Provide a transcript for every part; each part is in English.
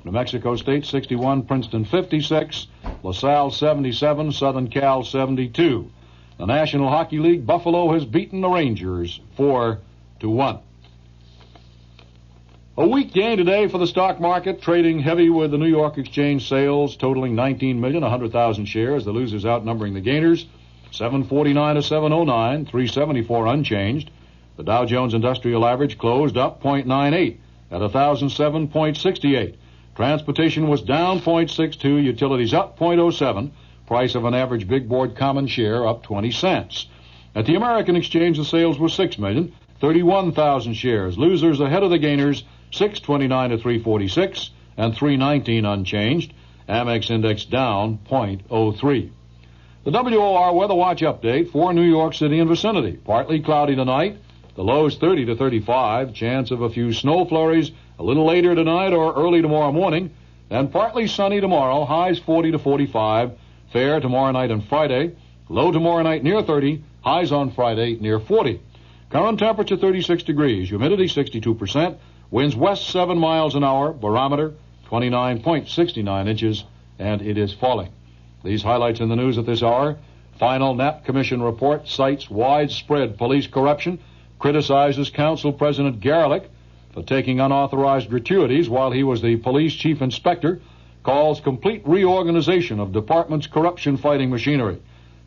New Mexico State 61, Princeton 56, LaSalle 77, Southern Cal 72. The National Hockey League, Buffalo has beaten the Rangers 4-1. A weak gain today for the stock market, trading heavy with the New York Exchange sales totaling 19,100,000 shares. The losers outnumbering the gainers, 749 to 709, 374 unchanged. The Dow Jones Industrial Average closed up 0.98 at 1,007.68. Transportation was down 0.62, utilities up 0.07, price of an average big board common share up 20 cents. At the American Exchange, the sales were 6,031,000 shares. Losers ahead of the gainers, 629 to 346, and 319 unchanged. Amex index down 0.03. The WOR Weather Watch update for New York City and vicinity. Partly cloudy tonight. The lows 30 to 35. Chance of a few snow flurries a little later tonight or early tomorrow morning. And partly sunny tomorrow. Highs 40 to 45. Fair tomorrow night and Friday. Low tomorrow night near 30. Highs on Friday near 40. Current temperature 36 degrees. Humidity 62%. Winds west 7 miles an hour. Barometer 29.69 inches. And it is falling. These highlights in the news at this hour. Final Knapp Commission report cites widespread police corruption. Criticizes Council President Garelick for taking unauthorized gratuities while he was the police chief inspector. Calls complete reorganization of department's corruption-fighting machinery.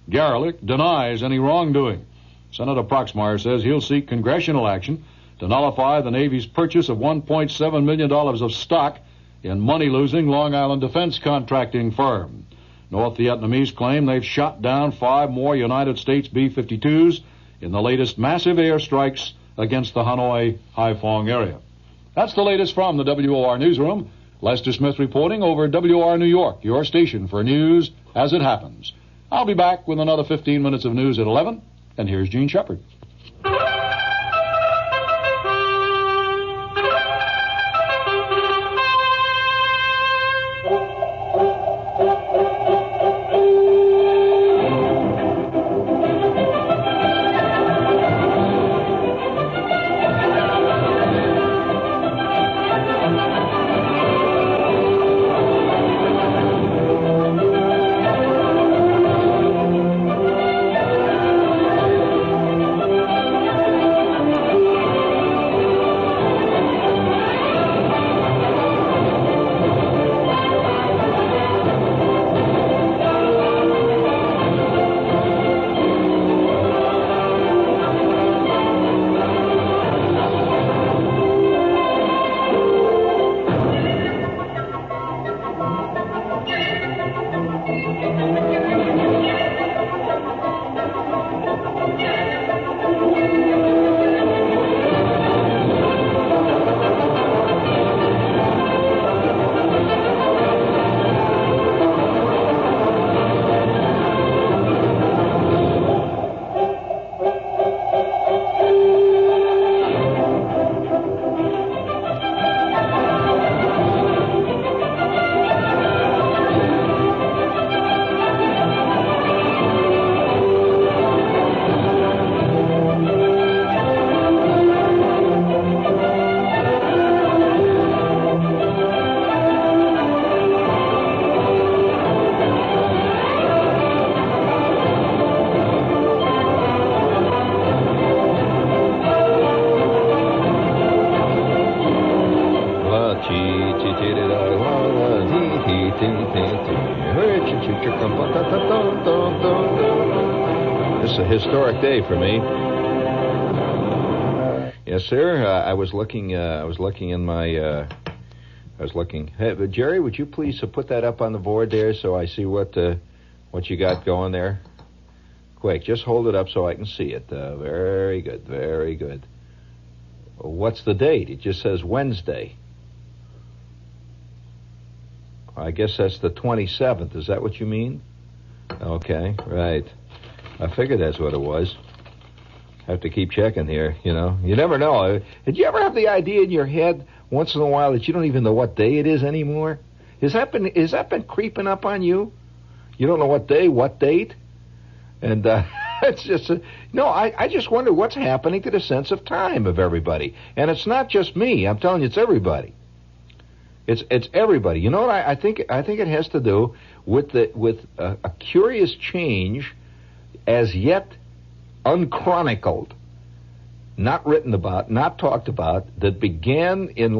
Garelick denies any wrongdoing. Senator Proxmire says he'll seek congressional action to nullify the Navy's purchase of $1.7 million of stock in money-losing Long Island defense contracting firm. North Vietnamese claim they've shot down 5 more United States B-52s in the latest massive airstrikes against the Hanoi-Haiphong area. That's the latest from the WOR Newsroom. Lester Smith reporting over WOR New York, your station for news as it happens. I'll be back with another 15 minutes of news at 11, and here's Gene Shepard. This is a historic day for me. Yes, sir. I was looking in my. Hey, Jerry, would you please put that up on the board there so I see what you got going there? Quick, just hold it up so I can see it. Very good, very good. What's the date? It just says Wednesday. I guess that's the 27th. Is that what you mean? Okay, right. I figured that's what it was. Have to keep checking here, you know. You never know. Did you ever have the idea in your head once in a while that you don't even know what day it is anymore? Has that been creeping up on you? You don't know what day, what date? And it's just... I just wonder what's happening to the sense of time of everybody. And it's not just me. I'm telling you, it's everybody. It's everybody. You know what? I think it has to do with a curious change, as yet unchronicled, not written about, not talked about, that began in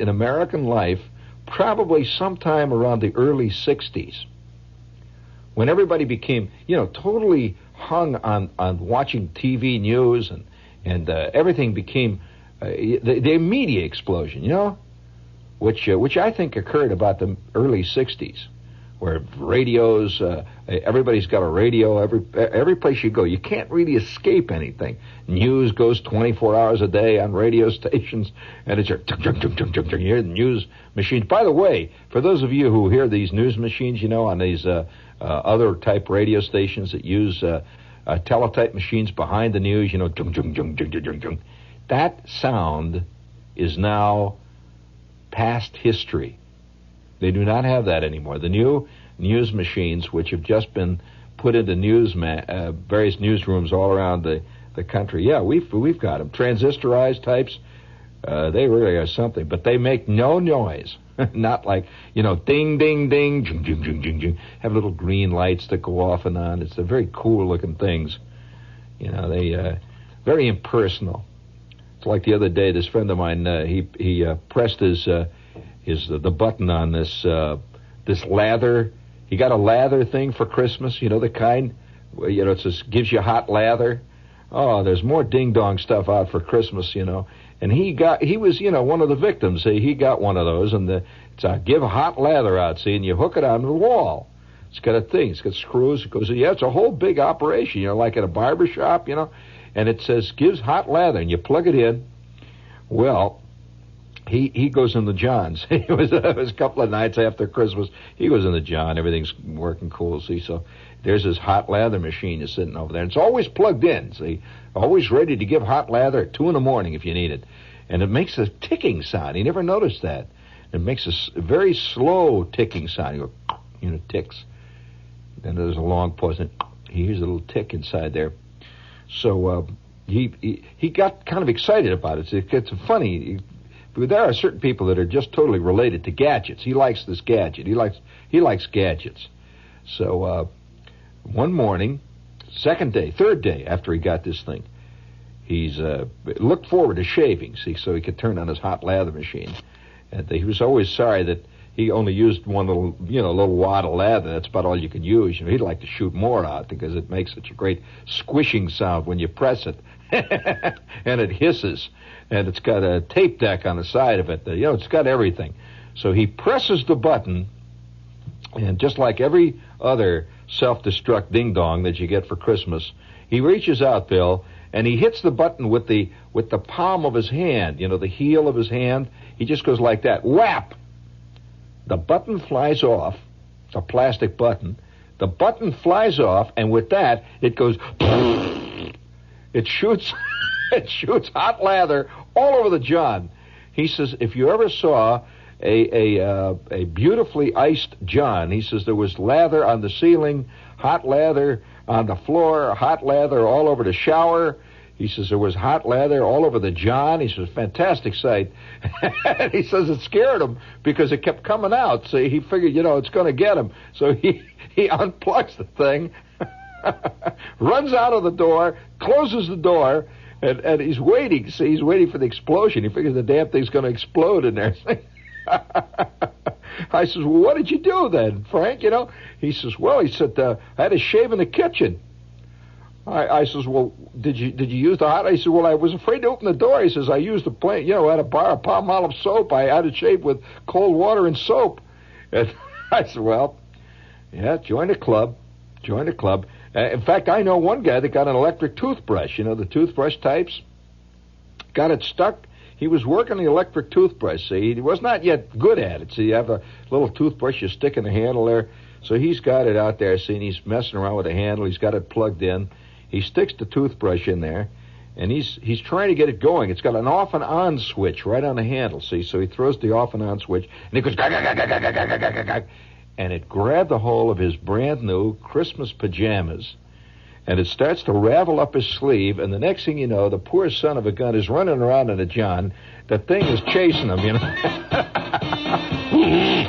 American life, probably sometime around the early 60s, when everybody became, totally hung on watching TV news, and everything became the media explosion, which I think occurred about the early 60s, where radios, everybody's got a radio every place you go. You can't really escape anything. News goes 24 hours a day on radio stations, and it's your you hear the news machines. By the way, for those of you who hear these news machines, on these other type radio stations that use teletype machines behind the news, that sound is now past history. They do not have that anymore. The new news machines, which have just been put into various newsrooms all around the country, we've got them. Transistorized types, they really are something. But they make no noise. Not like, ding, ding, ding, jing, jing, jing, jing, jing. Have little green lights that go off and on. It's very cool-looking things. They very impersonal. It's like the other day, this friend of mine, he pressed the button on this lather. He got a lather thing for Christmas, the kind, it just gives you hot lather. Oh, there's more ding-dong stuff out for Christmas, And he was, one of the victims. He got one of those, and it's a give hot lather out, and you hook it onto the wall. It's got a thing. It's got screws. It goes, it's a whole big operation, like at a barber shop, and it says gives hot lather, and you plug it in. Well, he goes in the Johns. it was a couple of nights after Christmas. He goes in the John. Everything's working cool. See, so there's his hot lather machine is sitting over there. And it's always plugged in. See, always ready to give hot lather at 2 a.m. if you need it. And it makes a ticking sound. He never noticed that. It makes a very slow ticking sound. You go, ticks. Then there's a long pause, and he hears a little tick inside there. So he got kind of excited about it. It's funny. But there are certain people that are just totally related to gadgets. He likes this gadget. He likes gadgets. So one morning, third day after he got this thing, he's looked forward to shaving, see, so he could turn on his hot lather machine. And he was always sorry that he only used one little wad of lather. That's about all you could use. He'd like to shoot more out because it makes such a great squishing sound when you press it, and it hisses. And it's got a tape deck on the side of it. It's got everything. So he presses the button, and just like every other self-destruct ding-dong that you get for Christmas, he reaches out, Bill, and he hits the button with the palm of his hand, the heel of his hand. He just goes like that. Whap! The button flies off, a plastic button. The button flies off, and with that, it goes... It shoots... It shoots hot lather all over the John. He says, if you ever saw a beautifully iced John, he says there was lather on the ceiling, hot lather on the floor, hot lather all over the shower. He says there was hot lather all over the John. He says, fantastic sight. And he says it scared him because it kept coming out. So he figured, it's going to get him. So he unplugs the thing, runs out of the door, closes the door, and he's waiting. See, he's waiting for the explosion. He figures the damn thing's going to explode in there. I says, well, what did you do then, Frank? He says, I had to shave in the kitchen. I says, well, did you use the hot? I said, well, I was afraid to open the door. He says, I used I had a palm olive soap. I had to shave with cold water and soap. And I said, well, yeah, join a club. In fact, I know one guy that got an electric toothbrush, the toothbrush types. Got it stuck. He was working the electric toothbrush, see. He was not yet good at it. See, you have a little toothbrush you stick in the handle there. So he's got it out there, see, and he's messing around with the handle. He's got it plugged in. He sticks the toothbrush in there, and he's trying to get it going. It's got an off and on switch right on the handle, see. So he throws the off and on switch, and he goes, and it grabbed the whole of his brand new Christmas pajamas, and it starts to ravel up his sleeve, and the next thing you know, the poor son of a gun is running around in a John. The thing is chasing him,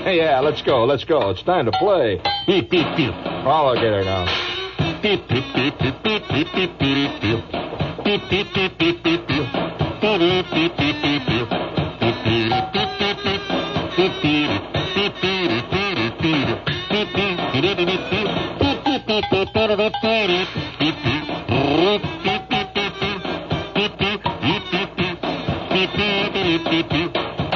Yeah, let's go. It's time to play. Beep, beep, beep. I'll get her now. Beep, beep, beep, beep, beep, beep, beep, beep, beep. Beep, beep, beep, beep, beep, beep. Beep, beep, beep, beep, beep, beep. Beep, beep, beep, beep, beep. Beep, beep, beep, beep, beep, beep. Beep, beep, beep, beep, beep. Beep, beep, beep, beep, beep, beep, beep. Beep, beep, beep, beep, beep, beep. Beep, beep, beep, beep, beep.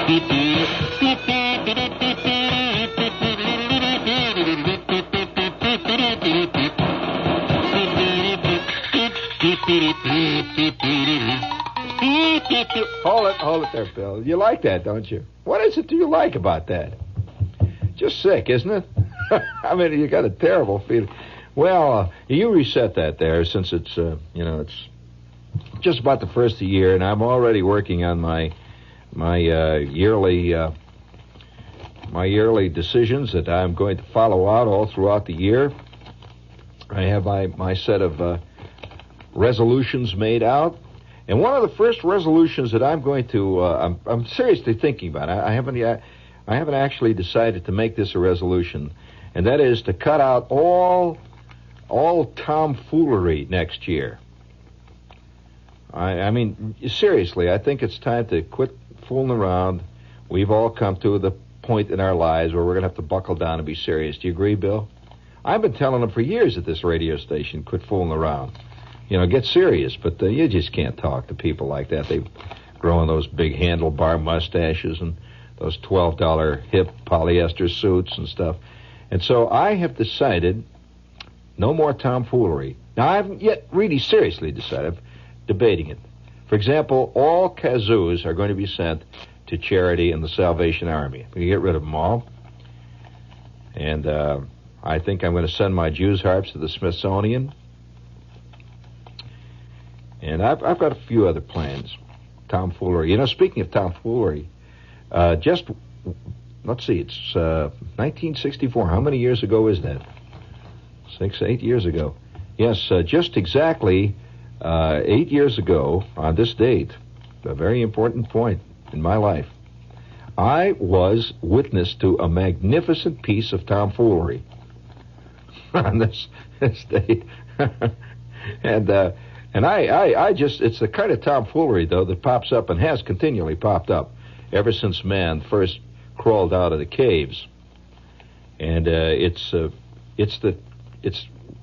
Beep, beep, beep, beep, beep. Beep, beep, beep, beep, beep, beep, beep. Hold it there, Bill. You like that, don't you? What is it do you like about that? Just sick, isn't it? I mean, you got a terrible feeling. Well, you reset that there since it's, it's just about the first of the year, and I'm already working on my yearly decisions that I'm going to follow out all throughout the year. I have my set of resolutions made out, and one of the first resolutions that I'm going to I'm seriously thinking about. I haven't actually decided to make this a resolution, and that is to cut out all tomfoolery next year. I mean, seriously, I think it's time to quit fooling around. We've all come to the point in our lives where we're going to have to buckle down and be serious. Do you agree, Bill? I've been telling them for years at this radio station, quit fooling around. Get serious, but you just can't talk to people like that. They growing those big handlebar mustaches and those $12 hip polyester suits and stuff. And so I have decided no more tomfoolery. Now, I haven't yet really seriously decided. I'm debating it. For example, all kazoos are going to be sent to charity and the Salvation Army. We can get rid of them all. And I think I'm going to send my Jews harps to the Smithsonian. And I've got a few other plans. Tomfoolery. Speaking of tomfoolery, let's see, it's 1964. How many years ago is that? 8 years ago. Yes, just exactly 8 years ago on this date, a very important point in my life, I was witness to a magnificent piece of tomfoolery on this date. And I just, it's the kind of tomfoolery, though, that pops up and has continually popped up ever since man first crawled out of the caves. And it's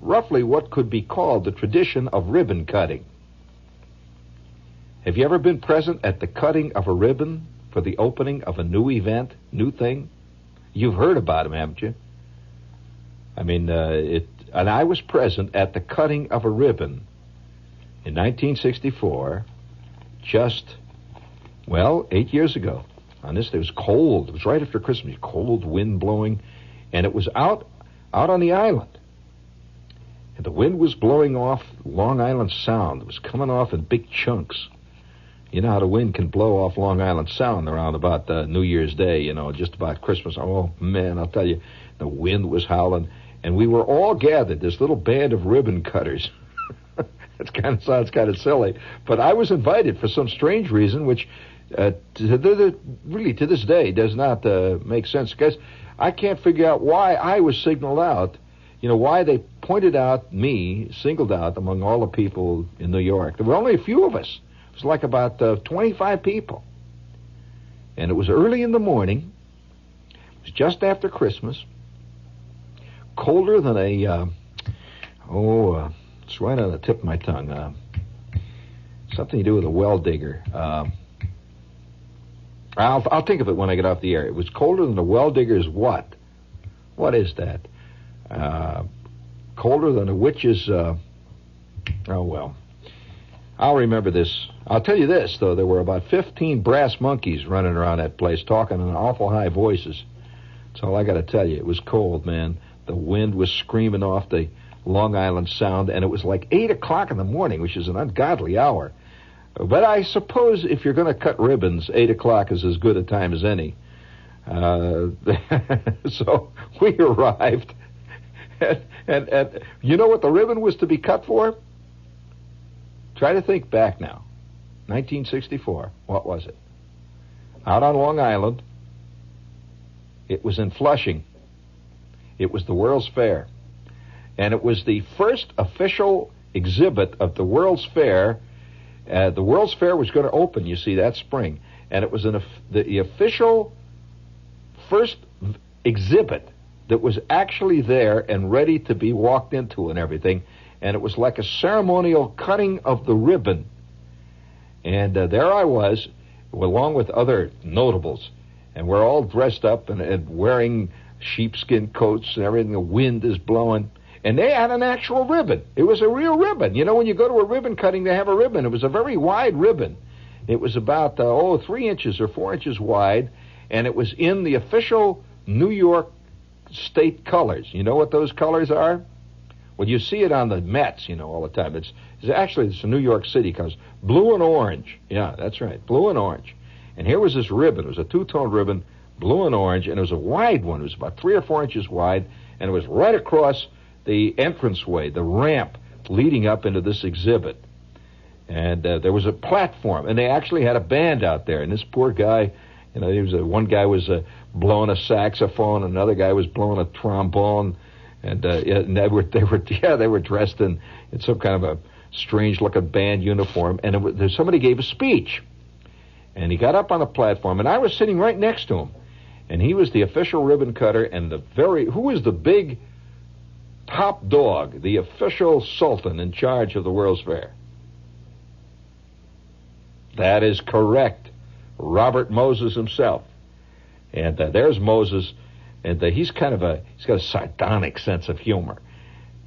roughly what could be called the tradition of ribbon cutting. Have you ever been present at the cutting of a ribbon for the opening of a new event, new thing? You've heard about them, haven't you? I mean, and I was present at the cutting of a ribbon in 1964, just, 8 years ago. On this day, it was cold. It was right after Christmas. Cold wind blowing, and it was out on the island. And the wind was blowing off Long Island Sound. It was coming off in big chunks. You know how the wind can blow off Long Island Sound around about New Year's Day, just about Christmas. Oh, man, I'll tell you, the wind was howling. And we were all gathered, this little band of ribbon cutters. It sounds kind of silly, but I was invited for some strange reason, which really to this day does not make sense. Because I can't figure out why I was signaled out. Why they pointed out me, singled out among all the people in New York. There were only a few of us. It was like about 25 people. And it was early in the morning. It was just after Christmas. Colder than it's right on the tip of my tongue. Something to do with a well digger. I'll think of it when I get off the air. It was colder than a well digger's what? What is that? Colder than a witch's... I'll remember this. I'll tell you this, though. There were about 15 brass monkeys running around that place talking in awful high voices. That's all I got to tell you. It was cold, man. The wind was screaming off the Long Island Sound, and it was like 8 o'clock in the morning, which is an ungodly hour. But I suppose if you're going to cut ribbons, 8 o'clock is as good a time as any. So we arrived, and you know what the ribbon was to be cut for? Try to think back now. 1964. What was it? Out on Long Island, It was in Flushing. It was the World's Fair. And it was the first official exhibit of the World's Fair. The World's Fair was going to open, you see, that spring. And it was the official first exhibit that was actually there and ready to be walked into and everything. And it was like a ceremonial cutting of the ribbon. And there I was, along with other notables. And we're all dressed up and wearing sheepskin coats and everything. The wind is blowing. And they had an actual ribbon. It was a real ribbon. You know, when you go to a ribbon cutting, they have a ribbon. It was a very wide ribbon. It was about, 3 inches or 4 inches wide. And it was in the official New York state colors. You know what those colors are? Well, you see it on the Mets, all the time. It's a New York City colors. Blue and orange. Yeah, that's right. Blue and orange. And here was this ribbon. It was a two-tone ribbon, blue and orange, and it was a wide one. It was about 3 or 4 inches wide, and it was right across the entranceway, the ramp leading up into this exhibit. And there was a platform, and they actually had a band out there. And this poor guy, one guy was blowing a saxophone, another guy was blowing a trombone, and they were dressed in some kind of a strange-looking band uniform. And somebody gave a speech, and he got up on the platform, and I was sitting right next to him, and he was the official ribbon cutter, and who was the big top dog, the official sultan in charge of the World's Fair? That is correct. Robert Moses himself. And there's Moses, and he's got a sardonic sense of humor.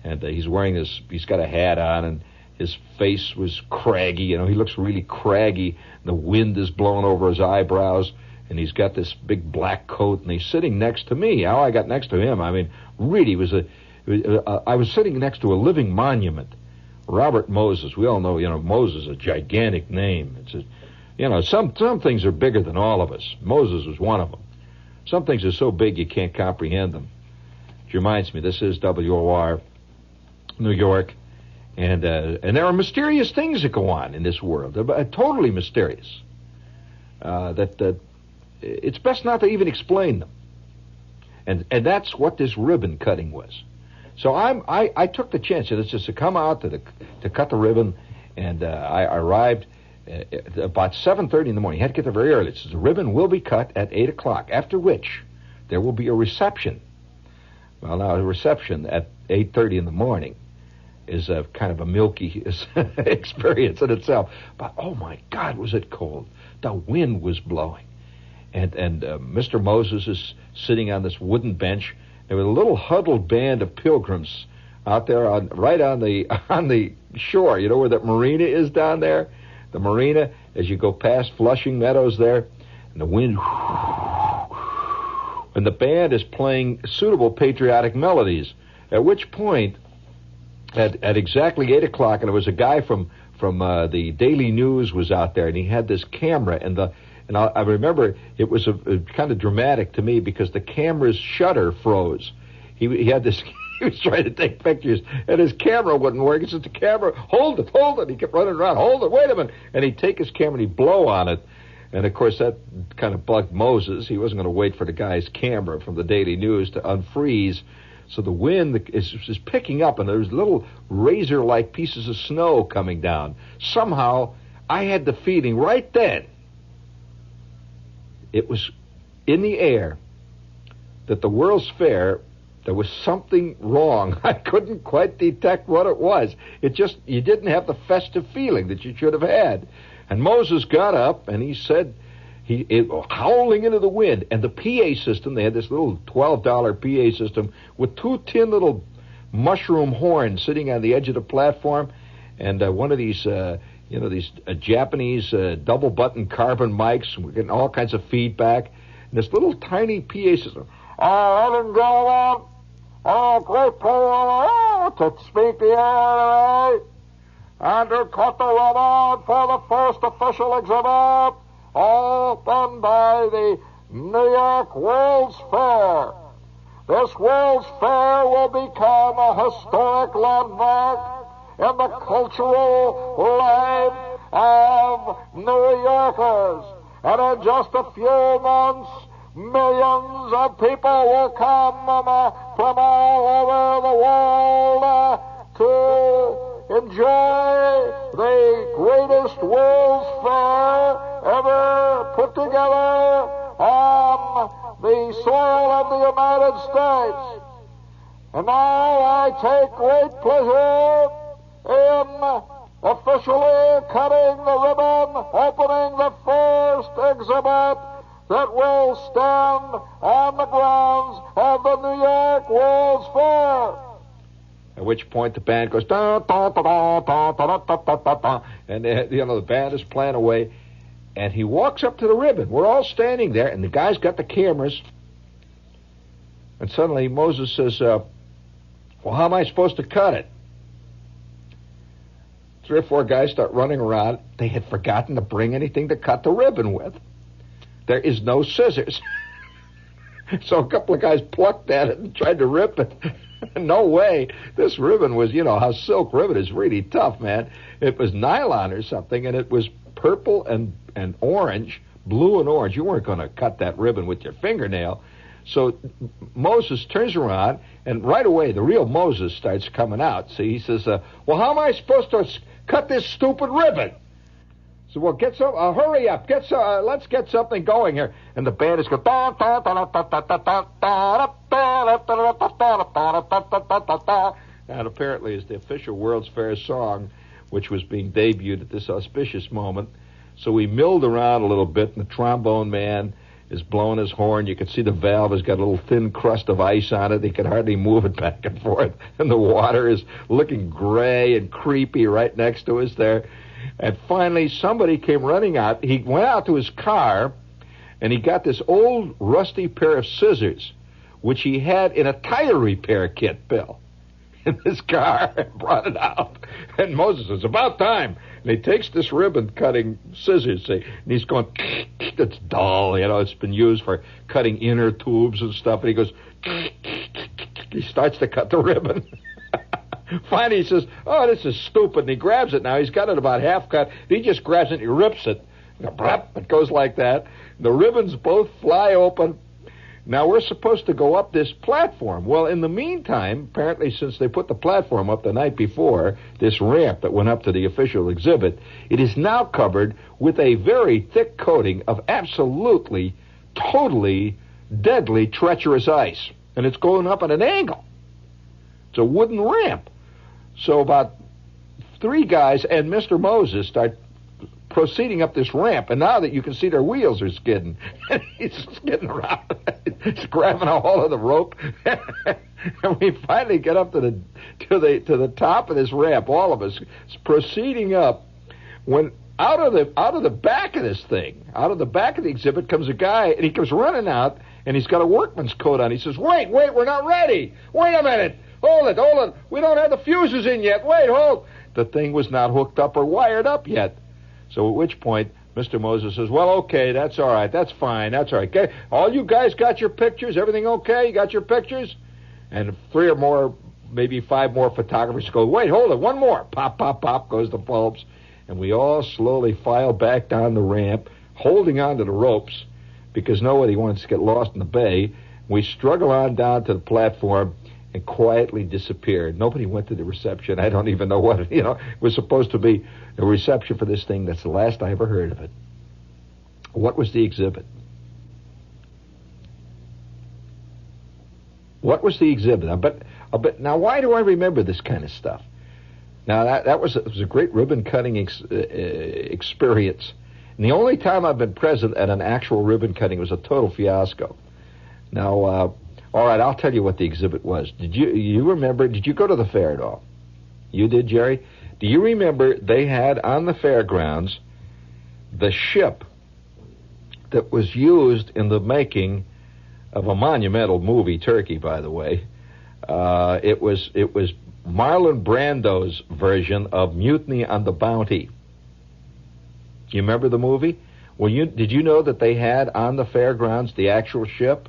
And he's got a hat on, and his face was craggy. He looks really craggy. The wind is blowing over his eyebrows, and he's got this big black coat, and he's sitting next to me. How I got next to him, really I was sitting next to a living monument. Robert Moses, we all know, Moses is a gigantic name. Some things are bigger than all of us. Moses was one of them. Some things are so big you can't comprehend them. Which reminds me, this is WOR, New York, and there are mysterious things that go on in this world. They're totally mysterious. That it's best not to even explain them. And that's what this ribbon cutting was. So I took the chance. It's just to come out to cut the ribbon, and I arrived about 7:30 in the morning. You had to get there very early. It says the ribbon will be cut at 8 o'clock, after which there will be a reception. Well, now, a reception at 8:30 in the morning is a kind of a milky experience in itself. But, oh, my God, was it cold. The wind was blowing. And Mr. Moses is sitting on this wooden bench. There was a little huddled band of pilgrims out there right on the shore. You know where that marina is down there? The marina, as you go past Flushing Meadows there, and the wind, and the band is playing suitable patriotic melodies. At which point, at exactly 8 o'clock, and there was a guy from the Daily News was out there, and he had this camera, and I remember it was a kind of dramatic to me because the camera's shutter froze. He had this. He was trying to take pictures, and his camera wouldn't work. He said, "The camera, hold it." He kept running around, hold it, wait a minute. And he'd take his camera and he'd blow on it. And, of course, that kind of bugged Moses. He wasn't going to wait for the guy's camera from the Daily News to unfreeze. So the wind is picking up, and there's little razor-like pieces of snow coming down. Somehow, I had the feeling right then, it was in the air, that the World's Fair, there was something wrong. I couldn't quite detect what it was. You didn't have the festive feeling that you should have had. And Moses got up, and he said, howling into the wind, and the PA system, they had this little $12 PA system with 2 tin little mushroom horns sitting on the edge of the platform, and one of these, these Japanese double-button carbon mics, and we're getting all kinds of feedback, and this little tiny PA system. Ladies and gentlemen, great pleasure to speak to you and to cut the ribbon for the first official exhibit opened by the New York World's Fair. This World's Fair will become a historic landmark in the cultural life of New Yorkers. And in just a few months, millions of people will come from all over the world to enjoy the greatest World's Fair ever put together on the soil of the United States. And now I take great pleasure in officially cutting the ribbon, opening the first exhibit that will stand on the grounds of the New York World's Fair. At which point the band goes, da, da, da, da, da, da, da, da, da, da, and the band is playing away, and he walks up to the ribbon. We're all standing there, and the guy's got the cameras, and suddenly Moses says, well, how am I supposed to cut it? 3 or 4 guys start running around. They had forgotten to bring anything to cut the ribbon with. There is no scissors. So a couple of guys plucked at it and tried to rip it. No way. This ribbon was, you know, how silk ribbon is really tough, man. It was nylon or something, and it was purple and orange, blue and orange. You weren't going to cut that ribbon with your fingernail. So Moses turns around, and right away the real Moses starts coming out. So he says, well, how am I supposed to cut this stupid ribbon? So, well, hurry up, let's get something going here. And the band is going, and apparently it's the official World's Fair song, which was being debuted at this auspicious moment. So we milled around a little bit, and the trombone man is blowing his horn. You can see the valve has got a little thin crust of ice on it. He can hardly move it back and forth. And the water is looking gray and creepy right next to us there. And finally, somebody came running out. He went out to his car, and he got this old rusty pair of scissors, which he had in a tire repair kit, Bill, in his car, and brought it out. And Moses says, about time. And he takes this ribbon-cutting scissors, see, and he's going, it's dull, you know, it's been used for cutting inner tubes and stuff. And he goes, he starts to cut the ribbon. Finally, he says, oh, this is stupid. And he grabs it now. He's got it about half cut. He just grabs it and he rips it. It goes like that. The ribbons both fly open. Now, we're supposed to go up this platform. Well, in the meantime, apparently since they put the platform up the night before, this ramp that went up to the official exhibit, it is now covered with a very thick coating of absolutely, totally, deadly, treacherous ice. And it's going up at an angle. It's a wooden ramp. So about 3 guys and Mr. Moses start proceeding up this ramp, and now that you can see their wheels are skidding, he's skidding around. He's grabbing a hold of the rope, and we finally get up to the top of this ramp. All of us proceeding up. When out of the back of this thing, out of the back of the exhibit, comes a guy, and he comes running out, and he's got a workman's coat on. He says, "Wait, we're not ready. Wait a minute. Hold it. We don't have the fuses in yet. Wait, hold." The thing was not hooked up or wired up yet. So at which point, Mr. Moses says, well, okay, that's all right. That's fine. That's all right. Okay. All you guys got your pictures? Everything okay? You got your pictures? And 3 or more, maybe 5 more photographers go, wait, hold it. One more. Pop, pop, pop goes the bulbs. And we all slowly file back down the ramp, holding on to the ropes because nobody wants to get lost in the bay. We struggle on down to the platform and quietly disappeared. Nobody went to the reception. I don't even know what, it was supposed to be a reception for this thing. That's the last I ever heard of it. What was the exhibit? What was the exhibit? I bet. Now, why do I remember this kind of stuff? Now, it was a great ribbon-cutting experience. And the only time I've been present at an actual ribbon-cutting was a total fiasco. Now, all right, I'll tell you what the exhibit was. Did you remember? Did you go to the fair at all? You did, Jerry? Do you remember they had on the fairgrounds the ship that was used in the making of a monumental movie, Turkey, by the way? It was Marlon Brando's version of Mutiny on the Bounty. You remember the movie? Well, did you know that they had on the fairgrounds the actual ship?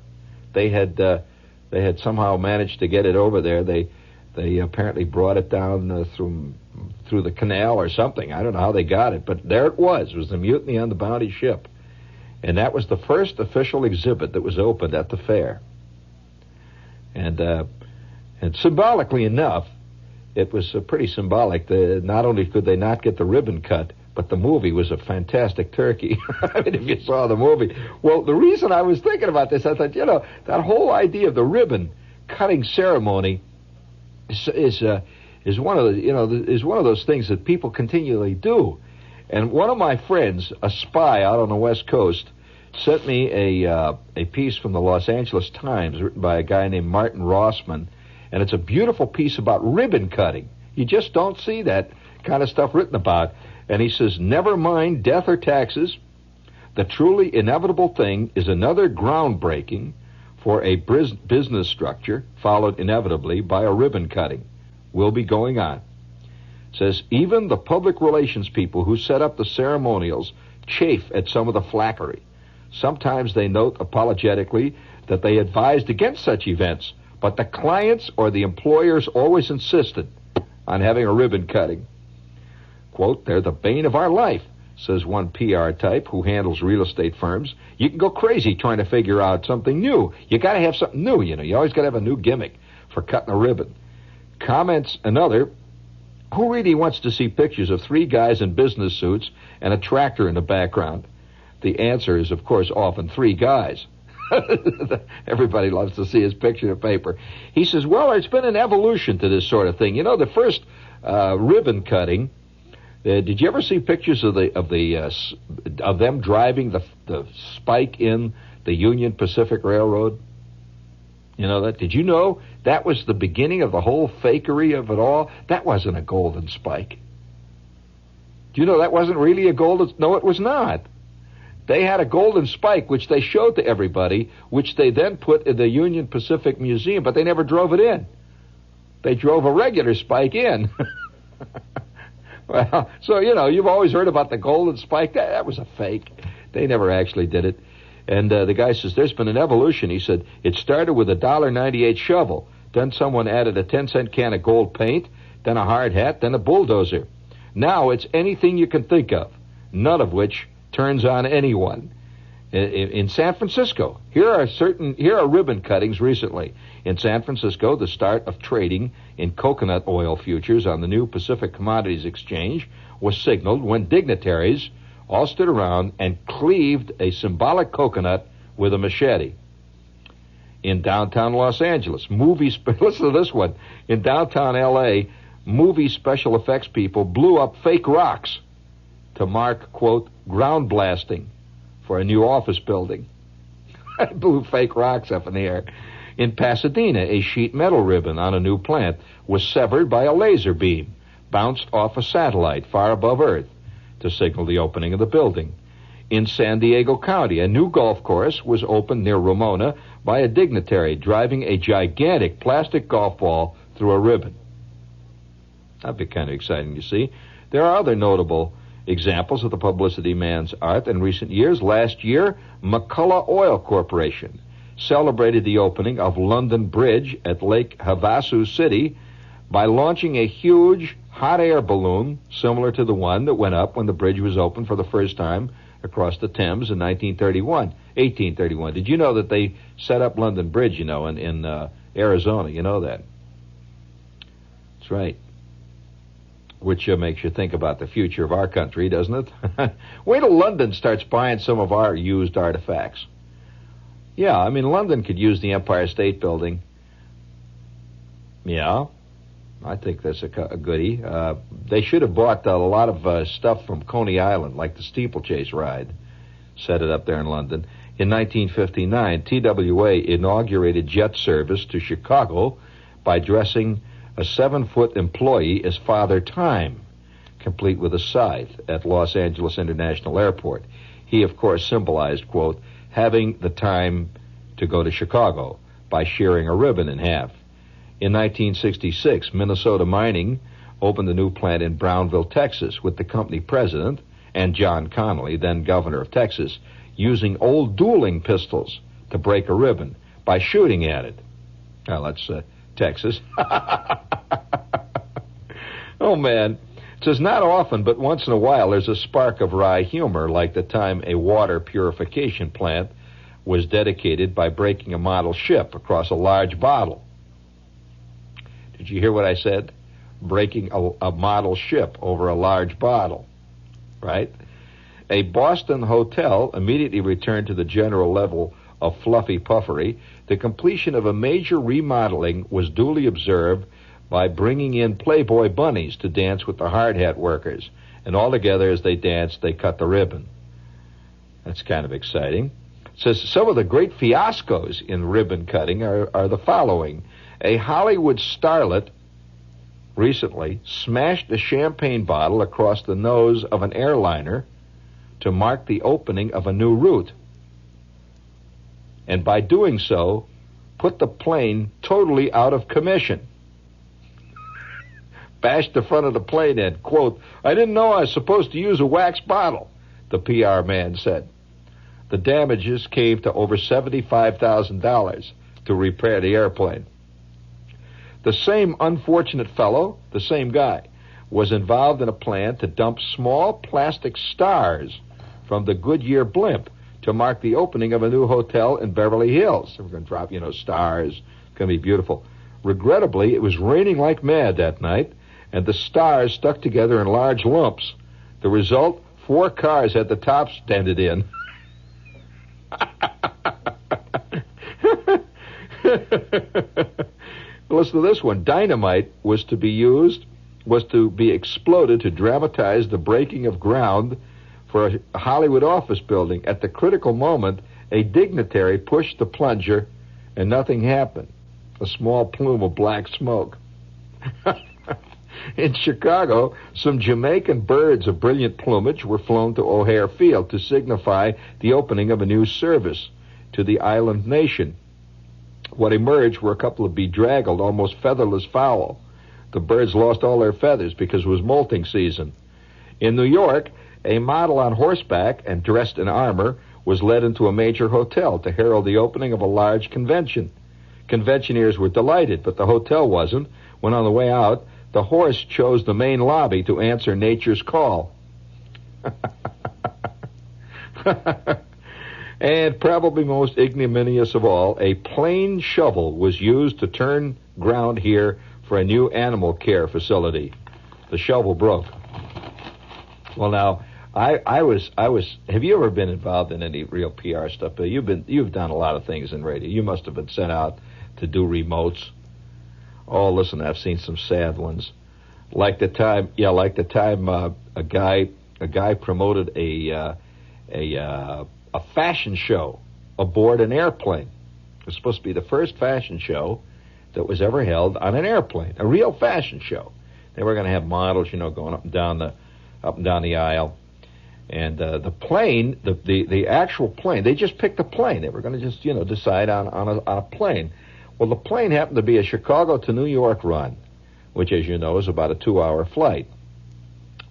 They had somehow managed to get it over there. They apparently brought it down through the canal or something. I don't know how they got it, but there it was. It was the Mutiny on the Bounty ship. And that was the first official exhibit that was opened at the fair. And symbolically enough, it was pretty symbolic. Not only could they not get the ribbon cut, but the movie was a fantastic turkey. I mean, if you saw the movie. Well, the reason I was thinking about this, I thought, that whole idea of the ribbon cutting ceremony is one of those things that people continually do. And one of my friends, a spy out on the West Coast, sent me a piece from the Los Angeles Times written by a guy named Martin Rossman, and it's a beautiful piece about ribbon cutting. You just don't see that kind of stuff written about. And he says, never mind death or taxes, the truly inevitable thing is another groundbreaking for a business structure, followed inevitably by a ribbon cutting, will be going on. It says, even the public relations people who set up the ceremonials chafe at some of the flackery. Sometimes they note apologetically that they advised against such events, but the clients or the employers always insisted on having a ribbon cutting. Quote, they're the bane of our life, says one PR type who handles real estate firms. You can go crazy trying to figure out something new. You got to have something new, You always got to have a new gimmick for cutting a ribbon. Comments another, who really wants to see pictures of three guys in business suits and a tractor in the background? The answer is, of course, often three guys. Everybody loves to see his picture in the paper. He says, well, there's been an evolution to this sort of thing. The first ribbon cutting, did you ever see pictures of them driving the spike in the Union Pacific Railroad? You know that? Did you know that was the beginning of the whole fakery of it all? That wasn't a golden spike. Do you know that wasn't really a golden? No, it was not. They had a golden spike, which they showed to everybody, which they then put in the Union Pacific Museum, but they never drove it in. They drove a regular spike in. Well, so, you've always heard about the golden spike. That was a fake. They never actually did it. And the guy says, there's been an evolution. He said, it started with a $1.98 shovel. Then someone added a 10-cent can of gold paint, then a hard hat, then a bulldozer. Now it's anything you can think of, none of which turns on anyone. In San Francisco, here are ribbon cuttings recently. In San Francisco, the start of trading in coconut oil futures on the new Pacific Commodities Exchange was signaled when dignitaries all stood around and cleaved a symbolic coconut with a machete. In downtown Los Angeles, listen to this one. In downtown L.A., movie special effects people blew up fake rocks to mark, quote, ground blasting for a new office building. I blew fake rocks up in the air. In Pasadena, a sheet metal ribbon on a new plant was severed by a laser beam, bounced off a satellite far above Earth to signal the opening of the building. In San Diego County, a new golf course was opened near Ramona by a dignitary driving a gigantic plastic golf ball through a ribbon. That'd be kind of exciting, you see. There are other notable examples of the publicity man's art in recent years. Last year, McCullough Oil Corporation celebrated the opening of London Bridge at Lake Havasu City by launching a huge hot air balloon similar to the one that went up when the bridge was opened for the first time across the Thames in 1831. Did you know that they set up London Bridge, in Arizona? You know that? That's right. Which makes you think about the future of our country, doesn't it? Wait till London starts buying some of our used artifacts. Yeah, London could use the Empire State Building. Yeah, I think that's a goodie. They should have bought a lot of stuff from Coney Island, like the steeplechase ride, set it up there in London. In 1959, TWA inaugurated jet service to Chicago by dressing a 7-foot employee as Father Time, complete with a scythe, at Los Angeles International Airport. He, of course, symbolized, quote, having the time to go to Chicago by shearing a ribbon in half. In 1966, Minnesota Mining opened a new plant in Brownville, Texas, with the company president and John Connally, then governor of Texas, using old dueling pistols to break a ribbon by shooting at it. Now, that's Texas. Oh, man. It says, not often, but once in a while, there's a spark of wry humor, like the time a water purification plant was dedicated by breaking a model ship across a large bottle. Did you hear what I said? Breaking a model ship over a large bottle, right? A Boston hotel immediately returned to the general level of fluffy puffery. The completion of a major remodeling was duly observed by bringing in Playboy bunnies to dance with the hard hat workers. And all together, as they danced, they cut the ribbon. That's kind of exciting. It says some of the great fiascos in ribbon cutting are the following. A Hollywood starlet recently smashed a champagne bottle across the nose of an airliner to mark the opening of a new route. And by doing so, put the plane totally out of commission. Bashed the front of the plane in, quote, I didn't know I was supposed to use a wax bottle, the PR man said. The damages came to over $75,000 to repair the airplane. The same unfortunate fellow, the same guy, was involved in a plan to dump small plastic stars from the Goodyear blimp to mark the opening of a new hotel in Beverly Hills. We're going to drop, stars. It's going to be beautiful. Regrettably, it was raining like mad that night, and the stars stuck together in large lumps. The result, 4 cars had the tops dented in. Listen to this one. Dynamite was to be exploded to dramatize the breaking of ground for a Hollywood office building. At the critical moment, a dignitary pushed the plunger, and nothing happened. A small plume of black smoke. In Chicago, some Jamaican birds of brilliant plumage were flown to O'Hare Field to signify the opening of a new service to the island nation. What emerged were a couple of bedraggled, almost featherless fowl. The birds lost all their feathers because it was molting season. In New York, a model on horseback and dressed in armor was led into a major hotel to herald the opening of a large convention. Conventioneers were delighted, but the hotel wasn't. When on the way out, the horse chose the main lobby to answer nature's call. And probably most ignominious of all, a plain shovel was used to turn ground here for a new animal care facility. The shovel broke. Well, now, I was. Have you ever been involved in any real PR stuff? You've done a lot of things in radio. You must have been sent out to do remotes. Oh, listen, I've seen some sad ones. Like the time a guy promoted a fashion show aboard an airplane. It was supposed to be the first fashion show that was ever held on an airplane, a real fashion show. They were going to have models, going up and down the aisle. And the plane, the actual plane, they just picked a plane. They were going to just, decide on a plane. Well, the plane happened to be a Chicago to New York run, which, as you know, is about a 2-hour flight.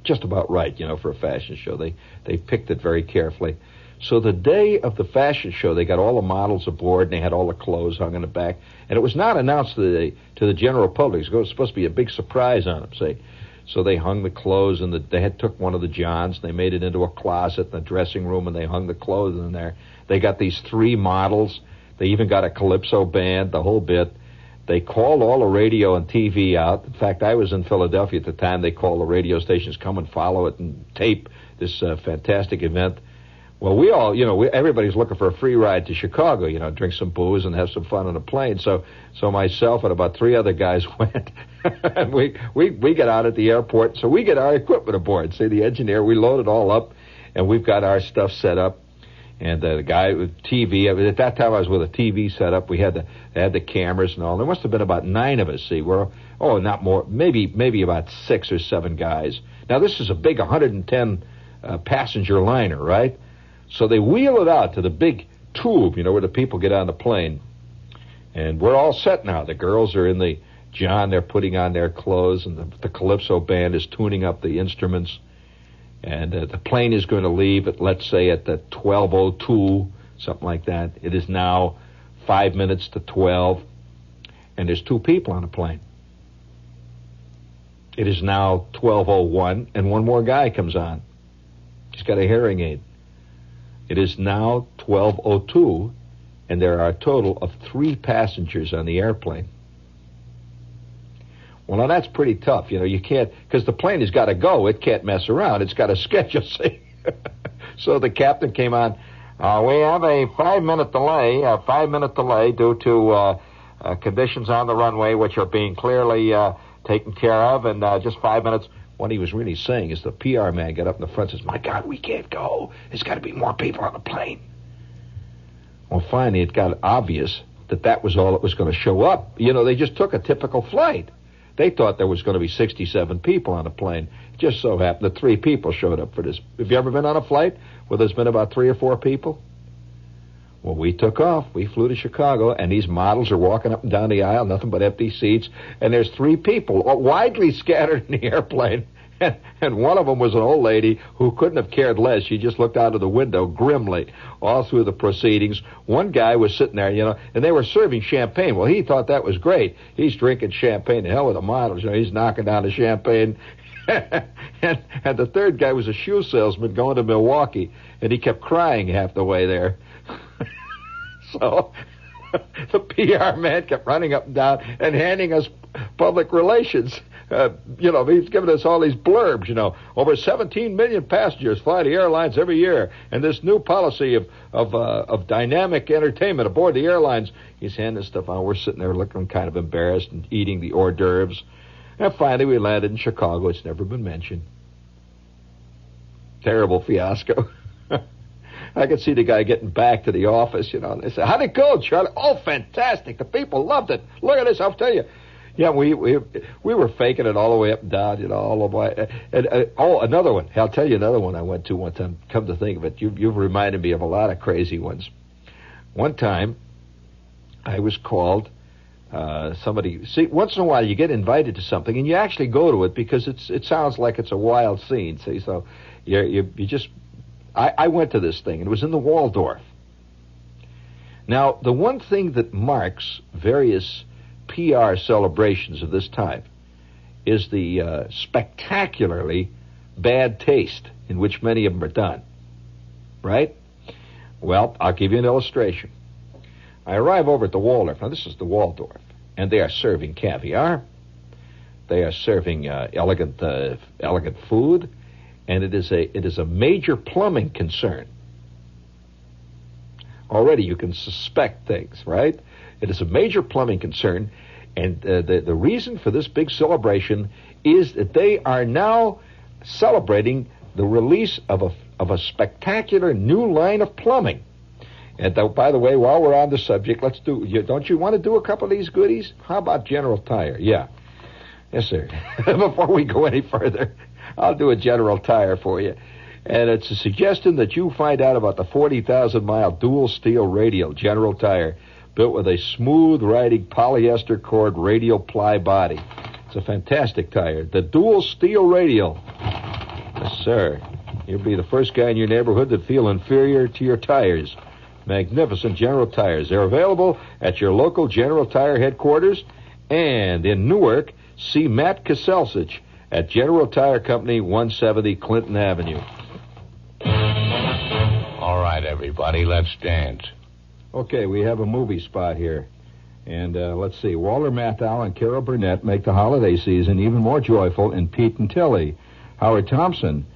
Just about right, for a fashion show. They picked it very carefully. So the day of the fashion show, they got all the models aboard, and they had all the clothes hung in the back. And it was not announced to the general public. It was supposed to be a big surprise on them, say. So they hung the clothes, and they took one of the Johns, and they made it into a closet in the dressing room, and they hung the clothes in there. They got these 3 models. They even got a calypso band, the whole bit. They called all the radio and TV out. In fact, I was in Philadelphia at the time. They called the radio stations, come and follow it and tape this fantastic event. Well, we all, everybody's looking for a free ride to Chicago, drink some booze and have some fun on a plane. So myself and about 3 other guys went, and we get out at the airport. So we get our equipment aboard. Say the engineer, we load it all up, and we've got our stuff set up. And the guy with TV, at that time I was with a TV set up. They had the cameras and all. There must have been about 9 of us. See, not more, maybe about 6 or 7 guys. Now this is a big 110 passenger liner, right? So they wheel it out to the big tube, where the people get on the plane. And we're all set now. The girls are in the John. They're putting on their clothes, and the calypso band is tuning up the instruments. And the plane is going to leave at, let's say, at the 12:02, something like that. It is now 5 minutes to 12, and there's 2 people on the plane. It is now 12:01, and one more guy comes on. He's got a hearing aid. It is now 12:02, and there are a total of 3 passengers on the airplane. Well, now that's pretty tough. You can't, because the plane has got to go. It can't mess around. It's got a schedule, see? So the captain came on. We have a 5-minute delay due to conditions on the runway, which are being clearly taken care of, and just 5 minutes. What he was really saying is the PR man got up in the front and says, my God, we can't go. There's got to be more people on the plane. Well, finally, it got obvious that was all that was going to show up. They just took a typical flight. They thought there was going to be 67 people on a plane. It just so happened that 3 people showed up for this. Have you ever been on a flight where there's been about 3 or 4 people? Well, we took off. We flew to Chicago, and these models are walking up and down the aisle, nothing but empty seats, and there's 3 people widely scattered in the airplane, and one of them was an old lady who couldn't have cared less. She just looked out of the window grimly all through the proceedings. One guy was sitting there, and they were serving champagne. Well, he thought that was great. He's drinking champagne. The hell with the models. He's knocking down the champagne. and the third guy was a shoe salesman going to Milwaukee, and he kept crying half the way there. So the PR man kept running up and down and handing us public relations. He's giving us all these blurbs, over 17 million passengers fly the airlines every year, and this new policy of dynamic entertainment aboard the airlines. He's handing stuff out. We're sitting there looking kind of embarrassed and eating the hors d'oeuvres. And finally, we landed in Chicago. It's never been mentioned. Terrible fiasco. I could see the guy getting back to the office, and they said, how'd it go, Charlie? Oh, fantastic. The people loved it. Look at this, I'll tell you. Yeah, we were faking it all the way up and down, all the way. And, another one. I'll tell you another one I went to one time. Come to think of it, you've reminded me of a lot of crazy ones. One time, I was called. Somebody. See, once in a while you get invited to something, and you actually go to it because it sounds like it's a wild scene. See, so you just. I went to this thing, and it was in the Waldorf. Now, the one thing that marks various PR celebrations of this type is the spectacularly bad taste in which many of them are done. Right? Well, I'll give you an illustration. I arrive over at the Waldorf. Now, this is the Waldorf, and they are serving caviar. They are serving elegant food, and it is a major plumbing concern. Already, you can suspect things, right? It is a major plumbing concern, and the reason for this big celebration is that they are now celebrating the release of a spectacular new line of plumbing. And by the way, while we're on the subject, don't you want to do a couple of these goodies? How about General Tire? Yeah. Yes, sir. Before we go any further, I'll do a General Tire for you. And it's a suggestion that you find out about the 40,000-mile dual steel radial General Tire, built with a smooth-riding polyester cord radial ply body. It's a fantastic tire. The dual steel radial. Yes, sir. You'll be the first guy in your neighborhood that feel inferior to your tires. Magnificent General Tires. They're available at your local General Tire headquarters, and in Newark, see Matt Kaselsich at General Tire Company, 170 Clinton Avenue. All right, everybody, let's dance. Okay, we have a movie spot here. And let's see, Walter Matthau and Carol Burnett make the holiday season even more joyful in Pete and Tilly. Howard Thompson,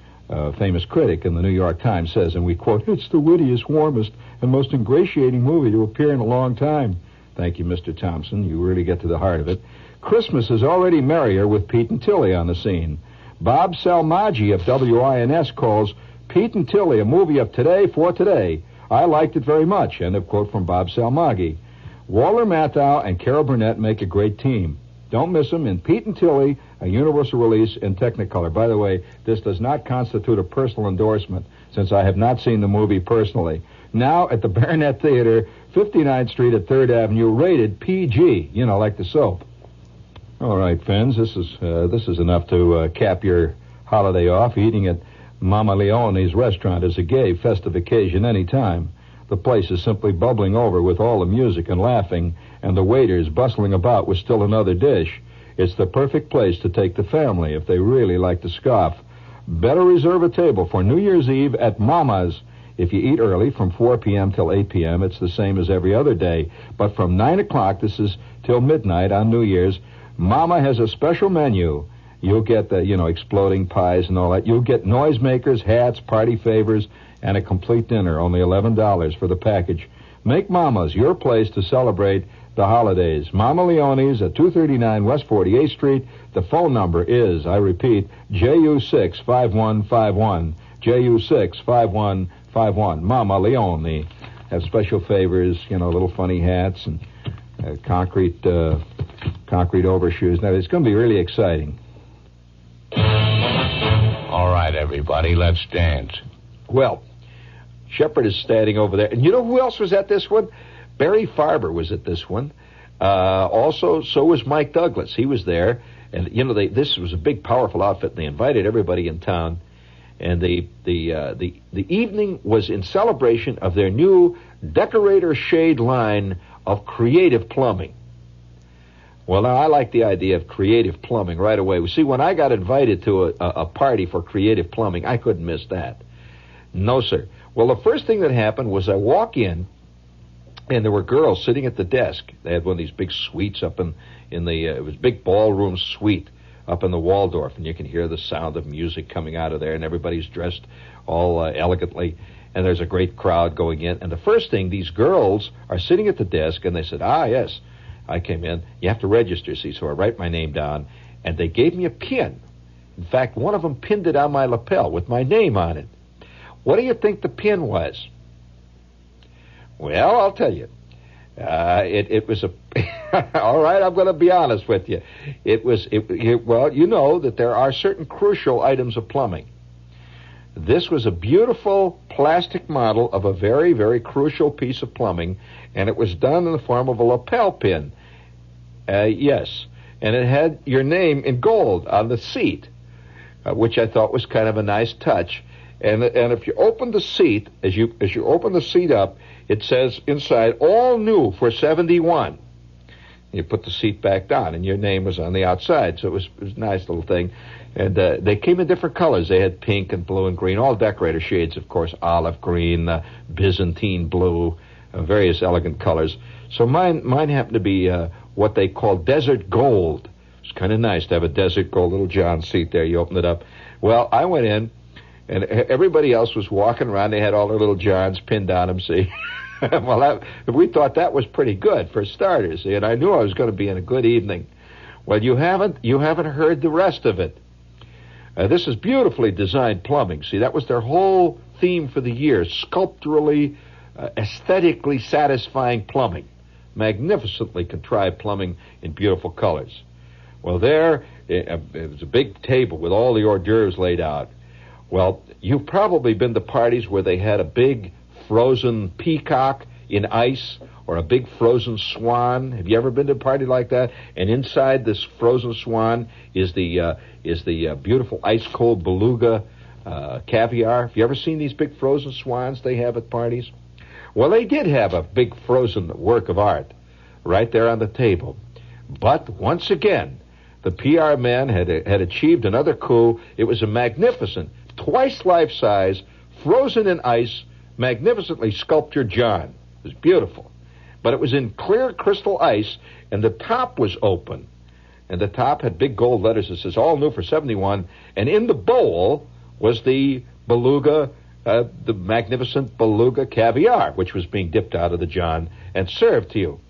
famous critic in the New York Times, says, and we quote, "It's the wittiest, warmest, and most ingratiating movie to appear in a long time." Thank you, Mr. Thompson. You really get to the heart of it. Christmas is already merrier with Pete and Tilly on the scene. Bob Salmaggi of WINS calls Pete and Tilly a movie of today for today. I liked it very much. End of quote from Bob Salmaggi. Walter Matthau and Carol Burnett make a great team. Don't miss them in Pete and Tilly, a universal release in Technicolor. By the way, this does not constitute a personal endorsement, since I have not seen the movie personally. Now at the Baronet Theater, 59th Street at 3rd Avenue, rated PG, like the soap. All right, friends, this is enough to cap your holiday off. Eating at Mama Leone's restaurant is a gay, festive occasion any time. The place is simply bubbling over with all the music and laughing, and the waiters bustling about with still another dish. It's the perfect place to take the family if they really like to scoff. Better reserve a table for New Year's Eve at Mama's. If you eat early, from 4 p.m. till 8 p.m., it's the same as every other day. But from 9 o'clock, this is till midnight on New Year's, Mama has a special menu. You'll get the, exploding pies and all that. You'll get noisemakers, hats, party favors, and a complete dinner, only $11 for the package. Make Mama's your place to celebrate the holidays. Mama Leone's at 239 West 48th Street. The phone number is, I repeat, JU65151. JU65151. Mama Leone. Have special favors, little funny hats and concrete overshoes. Now, it's going to be really exciting. All right, everybody, let's dance. Well, Shepard is standing over there. And you know who else was at this one? Barry Farber was at this one. Also, so was Mike Douglas. He was there. And, this was a big, powerful outfit, and they invited everybody in town. And the evening was in celebration of their new Decorator Shade line of creative plumbing. Well, now, I like the idea of creative plumbing right away. See, when I got invited to a party for creative plumbing, I couldn't miss that. No, sir. Well, the first thing that happened was I walk in, and there were girls sitting at the desk. They had one of these big suites up in the it was a big ballroom suite up in the Waldorf, and you can hear the sound of music coming out of there, and everybody's dressed all elegantly, and there's a great crowd going in. And the first thing, these girls are sitting at the desk, and they said, yes, I came in. You have to register, see, so I write my name down, and they gave me a pin. In fact, one of them pinned it on my lapel with my name on it. What do you think the pin was? Well, I'll tell you. It was a... All right, I'm going to be honest with you. Well, you know that there are certain crucial items of plumbing. This was a beautiful plastic model of a very, very crucial piece of plumbing, and it was done in the form of a lapel pin. Yes, and it had your name in gold on the seat, which I thought was kind of a nice touch. And if you open the seat, as you open the seat up, it says inside, all new for 71. You put the seat back down, and your name was on the outside, so it was a nice little thing. And they came in different colors. They had pink and blue and green, all decorator shades, of course, olive green, Byzantine blue, various elegant colors. So mine happened to be what they call desert gold. It's kind of nice to have a desert gold little John seat there. You open it up. Well, I went in, and everybody else was walking around. They had all their little Johns pinned on them, see. Well, we thought that was pretty good for starters, see, and I knew I was going to be in a good evening. Well, you haven't heard the rest of it. This is beautifully designed plumbing. See, that was their whole theme for the year, sculpturally, aesthetically satisfying plumbing. Magnificently contrived plumbing in beautiful colors. Well, there, it was a big table with all the hors d'oeuvres laid out. Well, you've probably been to parties where they had a big frozen peacock in ice or a big frozen swan. Have you ever been to a party like that? And inside this frozen swan is the beautiful ice-cold beluga caviar. Have you ever seen these big frozen swans they have at parties? Well, they did have a big frozen work of art right there on the table. But once again, the PR man had achieved another coup. It was a magnificent, twice life-size, frozen in ice, magnificently sculptured John. It was beautiful. But it was in clear crystal ice, and the top was open. And the top had big gold letters that says, all new for 71. And in the bowl was the beluga, the magnificent beluga caviar, which was being dipped out of the John and served to you.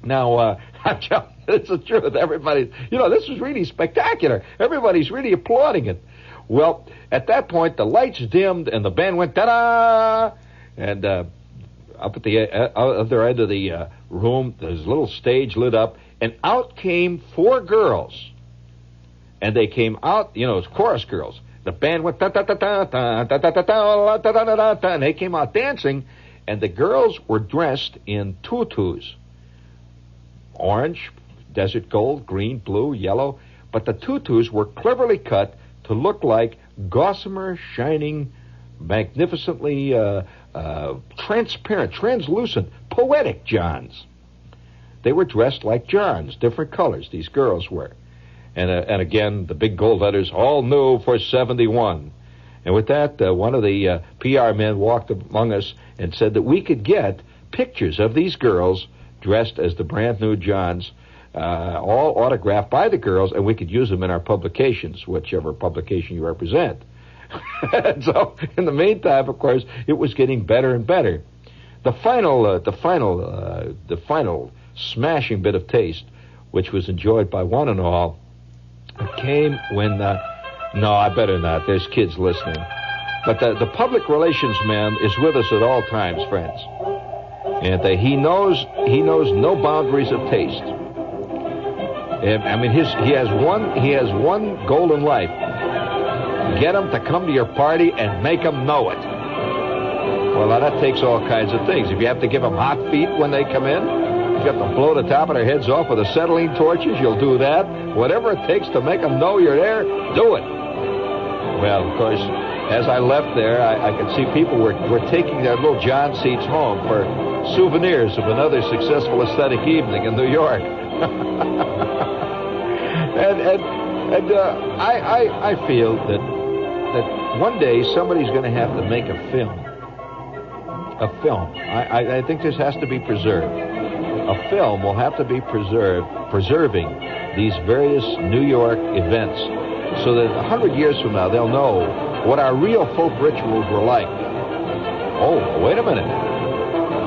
Now, I'm telling you, it's the truth. Everybody, this was really spectacular. Everybody's really applauding it. Well, at that point, the lights dimmed and the band went ta-da! And up at the other end of the room, there's a little stage lit up, and out came four girls. And they came out, it's chorus girls. The band went ta-ta-ta-ta-ta-ta-ta-ta-ta-ta-ta-ta-ta, and they came out dancing, and the girls were dressed in tutus. Orange, desert gold, green, blue, yellow. But the tutus were cleverly cut to look like gossamer, shining, magnificently transparent, translucent, poetic Johns. they were dressed like Johns, different colors, these girls were. And again, the big gold letters, all new for 71. And with that, one of the PR men walked among us and said that we could get pictures of these girls dressed as the brand new Johns, all autographed by the girls, and we could use them in our publications, whichever publication you represent. So, in the meantime, of course, it was getting better and better. The final smashing bit of taste, which was enjoyed by one and all, came when. No, I better not. There's kids listening. But the public relations man is with us at all times, friends, and he knows no boundaries of taste. I mean, he has one goal in life: get them to come to your party and make them know it. Well, now that takes all kinds of things. If you have to give them hot feet when they come in, you have to blow the top of their heads off with acetylene torches, you'll do that. Whatever it takes to make them know you're there, do it. Well, of course, as I left there, I could see people were taking their little John seats home for souvenirs of another successful aesthetic evening in New York. I feel that one day somebody's going to have to make a film. A film. I think this has to be preserved. A film will have to be preserving these various New York events, so that 100 years from now they'll know what our real folk rituals were like. Oh, wait a minute.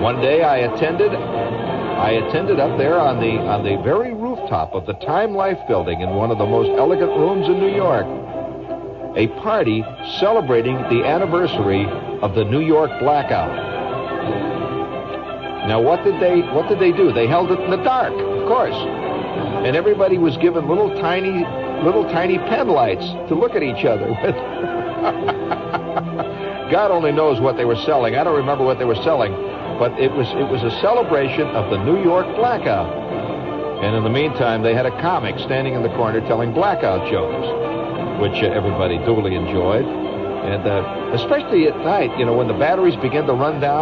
One day I attended up there on the very rooftop of the Time Life building in one of the most elegant rooms in New York, a party celebrating the anniversary of the New York blackout. Now, what did they do? They held it in the dark, of course, and everybody was given little tiny pen lights to look at each other with. God only knows what they were selling. I don't remember what they were selling, but it was a celebration of the New York blackout. And in the meantime, they had a comic standing in the corner telling blackout jokes, which everybody duly enjoyed. And especially at night, when the batteries begin to run down.